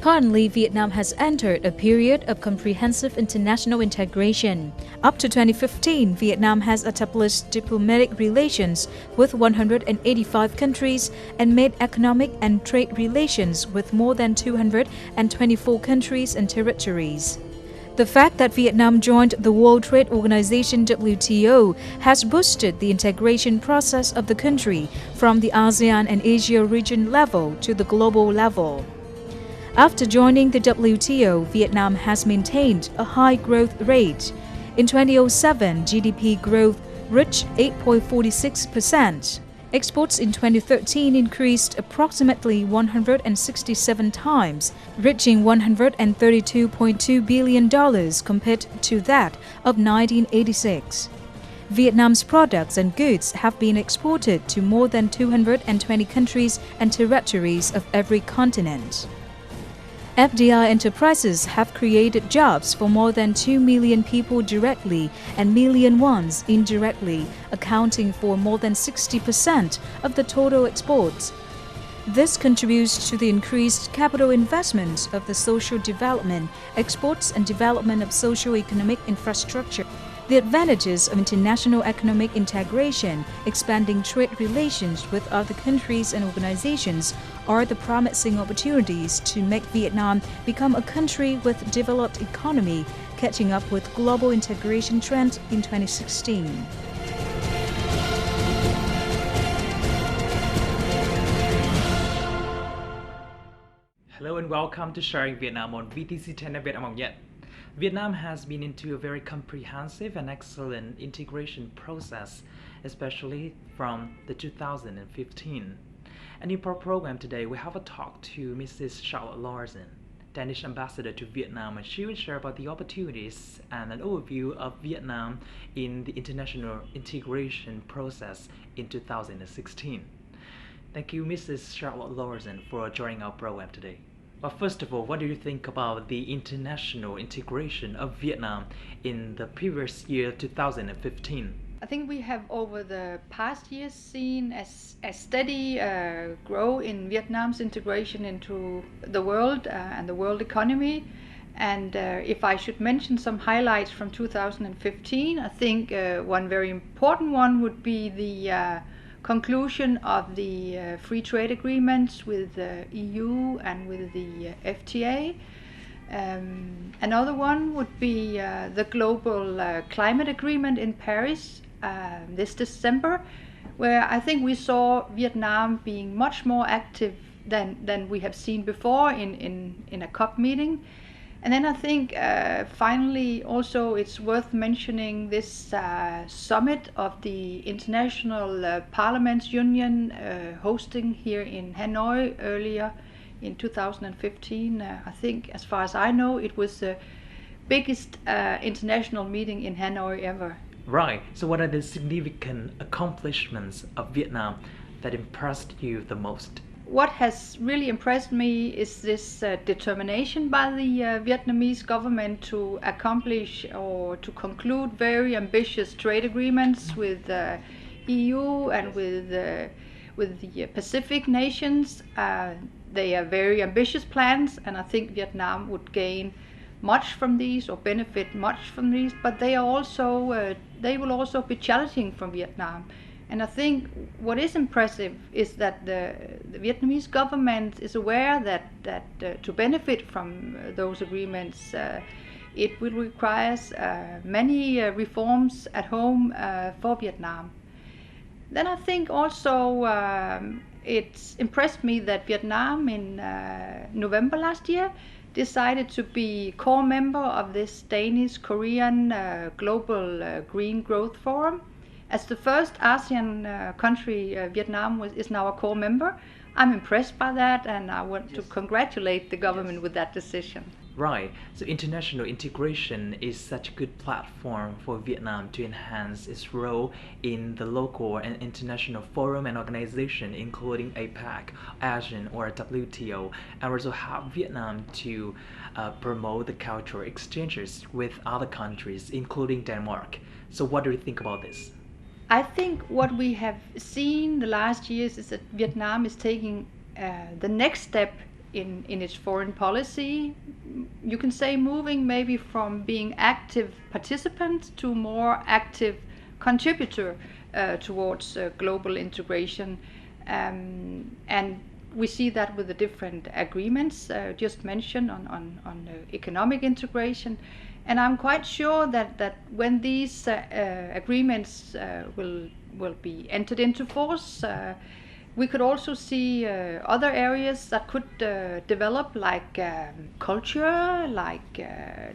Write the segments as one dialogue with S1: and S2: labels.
S1: Currently, Vietnam has entered a period of comprehensive international integration. Up to 2015, Vietnam has established diplomatic relations with 185 countries and made economic and trade relations with more than 224 countries and territories. The fact that Vietnam joined the World Trade Organization WTO has boosted the integration process of the country from the ASEAN and Asia region level to the global level. After joining the WTO, Vietnam has maintained a high growth rate. In 2007, GDP growth reached 8.46%. Exports in 2013 increased approximately 167 times, reaching $132.2 billion compared to that of 1986. Vietnam's products and goods have been exported to more than 220 countries and territories of every continent. FDI enterprises have created jobs for more than 2 million people directly and million ones indirectly, accounting for more than 60% of the total exports. This contributes to the increased capital investment of the social development, exports and development of socio-economic infrastructure. The advantages of international economic integration, expanding trade relations with other countries and organizations, are the promising opportunities to make Vietnam become a country with developed economy, catching up with global integration trends in 2016.
S2: Hello and welcome to Sharing Vietnam on VTC10 Netviet among Nhật. Vietnam has been into a very comprehensive and excellent integration process, especially from the 2015. And in our program today, we have a talk to Mrs. LAURSEN, Danish ambassador to Vietnam, and she will share about the opportunities and an overview of Vietnam in the international integration process in 2016. Thank you, Mrs. LAURSEN, for joining our program today. But first of all, what do you think about the international integration of Vietnam in the previous year 2015?
S3: I think we have over the past years seen a steady grow in Vietnam's integration into the world and the world economy. And if I should mention some highlights from 2015, I think one very important one would be the conclusion of the free trade agreements with the EU and with the FTA. Another one would be the global climate agreement in Paris this December, where I think we saw Vietnam being much more active than we have seen before in a COP meeting. And then I think finally also it's worth mentioning this summit of the International Parliaments Union hosting here in Hanoi earlier in 2015. I think, as far as I know, it was the biggest international meeting in Hanoi ever.
S2: Right. So what are the significant accomplishments of Vietnam that impressed you the most?
S3: What has really impressed me is this determination by the Vietnamese government to accomplish or to conclude very ambitious trade agreements with the EU and with the Pacific nations. They are very ambitious plans, and I think Vietnam would gain much from these or benefit much from these, but they will also be challenging for Vietnam. And I think what is impressive is that the Vietnamese government is aware that to benefit from those agreements, it will require many reforms at home for Vietnam. Then I think also it's impressed me that Vietnam in November last year decided to be core member of this Danish-Korean Global Green Growth Forum. As the first ASEAN country, Vietnam is now a core member. I'm impressed by that, and I want to congratulate the government with that decision.
S2: Right. So international integration is such a good platform for Vietnam to enhance its role in the local and international forum and organization, including APEC, ASEAN, or WTO, and also help Vietnam to promote the cultural exchanges with other countries, including Denmark. So what do you think about this?
S3: I think what we have seen the last years is that Vietnam is taking the next step in its foreign policy. You can say moving maybe from being active participant to more active contributor towards global integration. And we see that with the different agreements just mentioned on economic integration. And I'm quite sure that when these agreements will be entered into force, we could also see other areas that could develop, like culture, like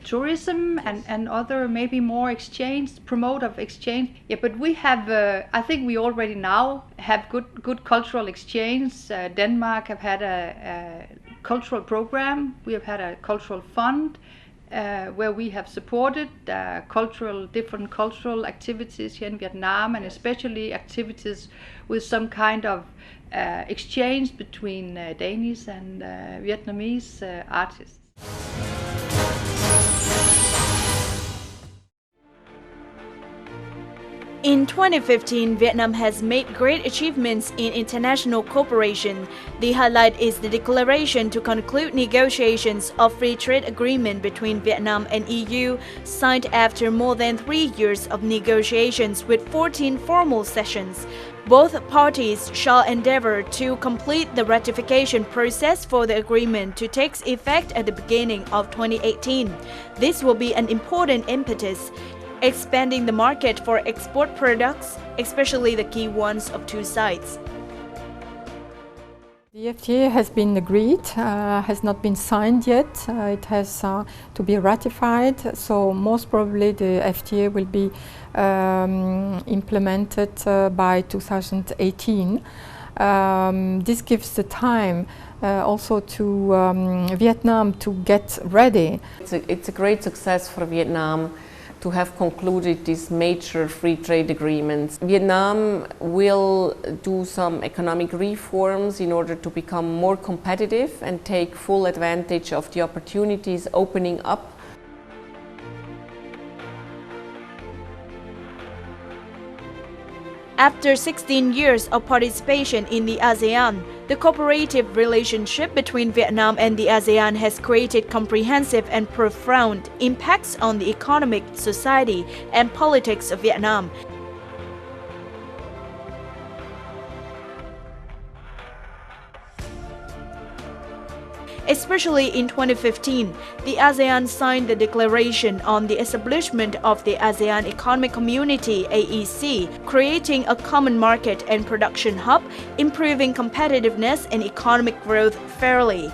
S3: tourism, and other maybe more exchange, promote of exchange. Yeah, but we have, I think we already now have good cultural exchange. Denmark have had a cultural program. We have had a cultural fund where we have supported different cultural activities here in Vietnam, and especially activities with some kind of exchange between Danish and Vietnamese artists.
S4: In 2015, Vietnam has made great achievements in international cooperation. The highlight is the declaration to conclude negotiations of free trade agreement between Vietnam and EU, signed after more than 3 years of negotiations with 14 formal sessions. Both parties shall endeavor to complete the ratification process for the agreement to take effect at the beginning of 2018. This will be an important impetus, expanding the market for export products, especially the key ones of two sides.
S5: The FTA has been agreed, has not been signed yet. It has to be ratified, so most probably the FTA will be implemented by 2018. This gives the time also to Vietnam to get ready.
S6: It's a great success for Vietnam to have concluded these major free trade agreements. Vietnam will do some economic reforms in order to become more competitive and take full advantage of the opportunities opening up.
S4: After 16 years of participation in the ASEAN, the cooperative relationship between Vietnam and the ASEAN has created comprehensive and profound impacts on the economic, society, and politics of Vietnam. Especially in 2015, the ASEAN signed the declaration on the establishment of the ASEAN Economic Community (AEC), creating a common market and production hub, improving competitiveness and economic growth fairly.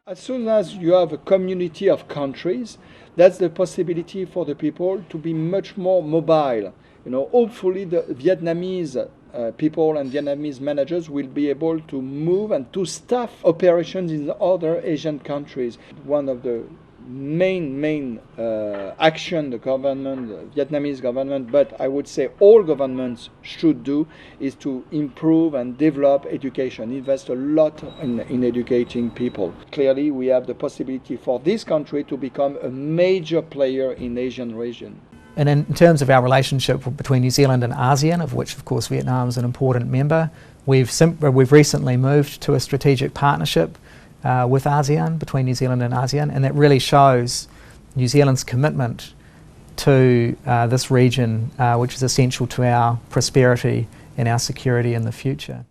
S7: As soon as you have a community of countries, that's the possibility for the people to be much more mobile. Hopefully the Vietnamese people and Vietnamese managers will be able to move and to staff operations in other Asian countries. One of the main action the Vietnamese government, but I would say all governments should do, is to improve and develop education, invest a lot in educating people. Clearly, we have the possibility for this country to become a major player in the Asian region.
S8: And in terms of our relationship between New Zealand and ASEAN, of which of course Vietnam is an important member, we've recently moved to a strategic partnership with ASEAN, between New Zealand and ASEAN, and that really shows New Zealand's commitment to this region, which is essential to our prosperity and our security in the future.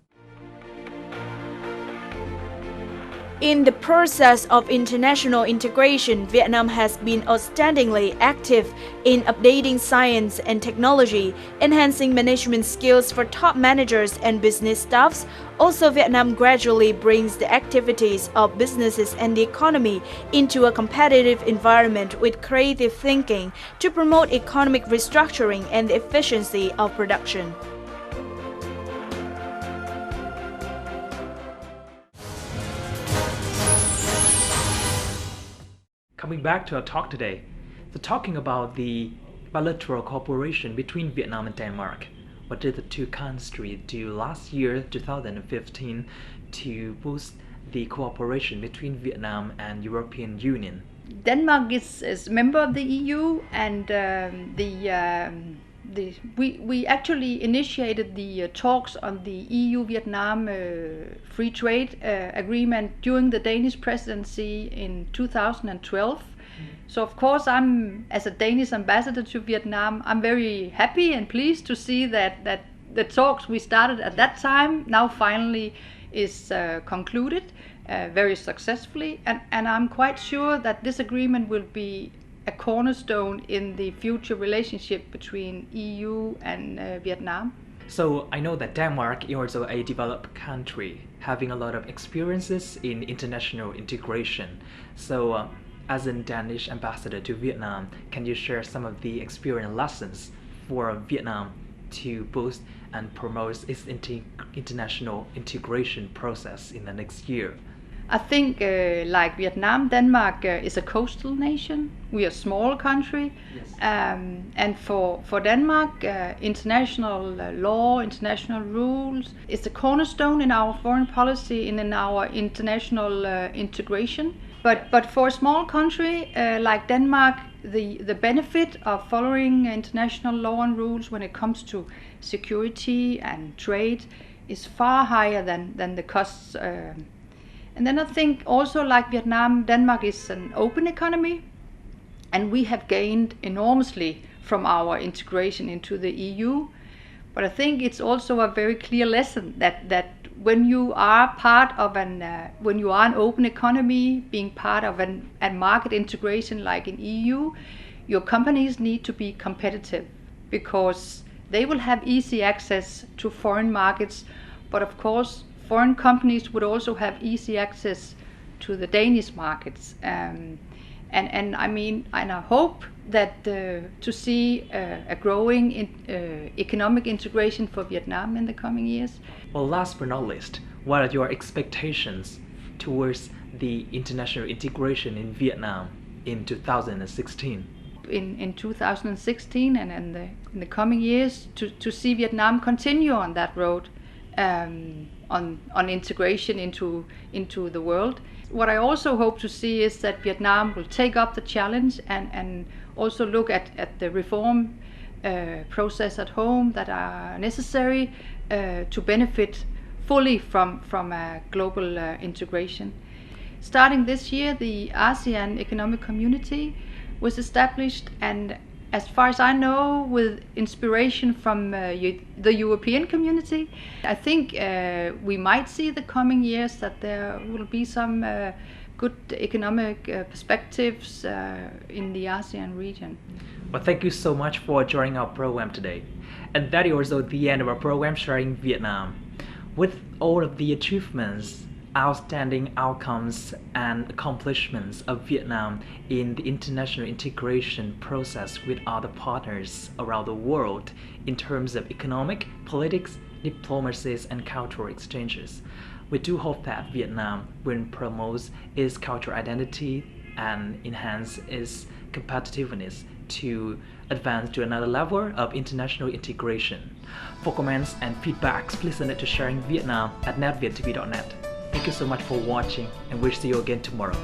S4: In the process of international integration, Vietnam has been outstandingly active in updating science and technology, enhancing management skills for top managers and business staffs. Also, Vietnam gradually brings the activities of businesses and the economy into a competitive environment with creative thinking to promote economic restructuring and the efficiency of production.
S2: Coming back to our talk today, talking about the bilateral cooperation between Vietnam and Denmark. What did the two countries do last year, 2015, to boost the cooperation between Vietnam and European Union?
S3: Denmark is a member of the EU, and we actually initiated the talks on the EU-Vietnam free trade agreement during the Danish presidency in 2012. So of course, as a Danish ambassador to Vietnam, I'm very happy and pleased to see that the talks we started at that time now finally is concluded very successfully, and I'm quite sure that this agreement will be a cornerstone in the future relationship between EU and Vietnam.
S2: So I know that Denmark is also a developed country, having a lot of experiences in international integration. So as a Danish ambassador to Vietnam, can you share some of the experience lessons for Vietnam to boost and promote its international integration process in the next year?
S3: I think like Vietnam, Denmark is a coastal nation. We are a small country.
S2: Yes.
S3: And for Denmark, international law, international rules is the cornerstone in our foreign policy and in our international integration. But for a small country like Denmark, the benefit of following international law and rules when it comes to security and trade is far higher than the costs. And then I think also like Vietnam, Denmark is an open economy, and we have gained enormously from our integration into the EU. But I think it's also a very clear lesson that when you are part of when you are an open economy, being part of a market integration like in EU, your companies need to be competitive because they will have easy access to foreign markets. But of course, foreign companies would also have easy access to the Danish markets, and I mean, and I hope that to see a growing economic integration for Vietnam in the coming years.
S2: Well, last but not least, what are your expectations towards the international integration in Vietnam in 2016?
S3: In 2016 and in the coming years, to see Vietnam continue on that road. On integration into the world. What I also hope to see is that Vietnam will take up the challenge and also look at the reform process at home that are necessary to benefit fully from a global integration. Starting this year, the ASEAN Economic Community was established, and as far as I know, with inspiration from the European community, I think we might see the coming years that there will be some good economic perspectives in the ASEAN region.
S2: Well, thank you so much for joining our program today. And that is also the end of our program Sharing Vietnam. With all of the achievements, outstanding outcomes and accomplishments of Vietnam in the international integration process with other partners around the world in terms of economic, politics, diplomacies and cultural exchanges. We do hope that Vietnam will promote its cultural identity and enhance its competitiveness to advance to another level of international integration. For comments and feedbacks, please send it to sharingvietnam@netviet.net. Thank you so much for watching, and we'll see you again tomorrow.